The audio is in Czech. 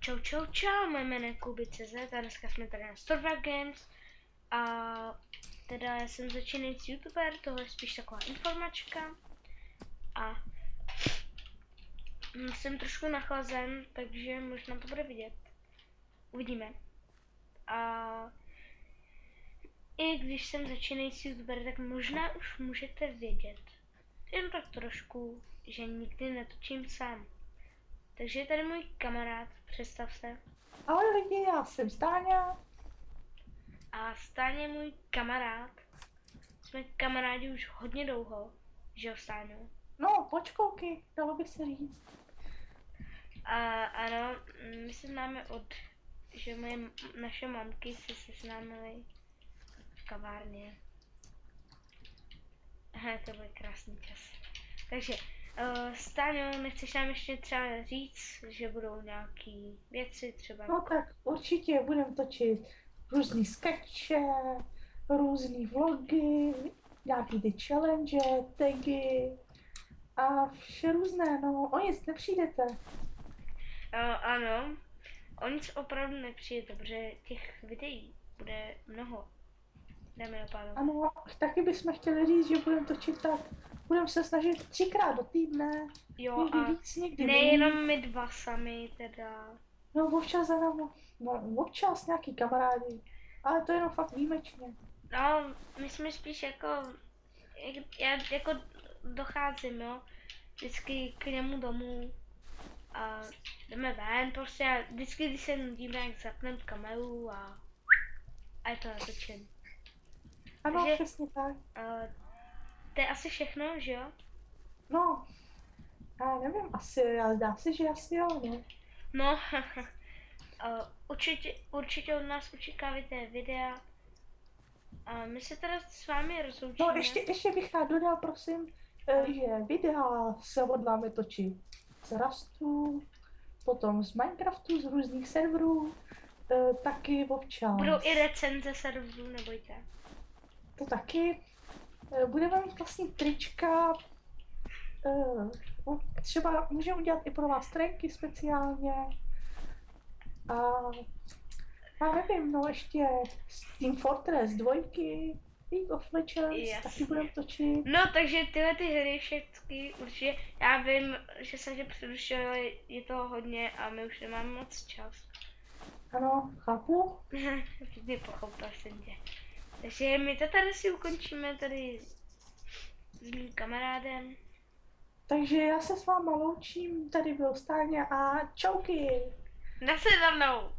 Čau, čau, čau, moje jméno je Kuby.cz a dneska jsme tady na Stormwrath Games a teda já jsem začínající youtuber, tohle je spíš taková informačka a jsem trošku nachlazen, takže možná to bude vidět, uvidíme. A i když jsem začínající youtuber, tak možná už můžete vědět, jen tak trošku, že nikdy netočím sám. Takže je tady můj kamarád, představ se. Ahoj lidi, já jsem Stáňa. A Stáň je můj kamarád. Jsme kamarádi už hodně dlouho, že jo, Stáňo? No, počkouky, dalo by se říct. A ano, my se známe že naše mamky se seznámily v kavárně. Aha, to byl krásný čas. Takže, Stáňo, nechceš nám ještě třeba říct, že budou nějaký věci třeba? No tak určitě budeme točit různý sketche, různý vlogy, nějaký ty challenge, tagy a vše různé, no, o nic nepřijdete. Ano, o nic opravdu nepřijde, protože těch videí bude mnoho. Dámy a pánové. Ano, taky bychom chtěli říct, že budeme točit tak, budeme se snažit 3krát do týdne, Jo, někdy a víc, někdy nejenom my dva sami teda. No, občas za námi, no, občas nějaký kamarádi, ale to jenom fakt výjimečně. No, my jsme spíš já jako docházím, jo, vždycky k němu domů a jdeme ven, prostě a vždycky, když se nudíme, jak zapneme kameru a je to natočen. Ano, Takže, přesně tak. To je asi všechno, že jo? No, já nevím, ale zdá se, že asi jo, no. No, určitě od nás očekáváte videa. A my se teda s vámi rozloučíme. No, ještě bych rád dodal, prosím, že videa se hodláme točit z Rustu, potom z Minecraftu, z různých serverů, taky občas. Budou i recenze serverů, nebojte. To taky. Budeme mít vlastní trička, třeba můžeme udělat i pro vás trenky speciálně. A já nevím, no ještě Team Fortress 2, League of Legends, taky budeme točit. No, takže tyhle ty hry všechny určitě, já vím, že jsem tě přerušil, je toho hodně a my už nemáme moc čas. Ano, chápu. Ty pochopil jsem tě. Takže my to tady si ukončíme tady s mým kamarádem. Takže já se s váma loučím, tady byl Stáňa a čauky. Nashledanou!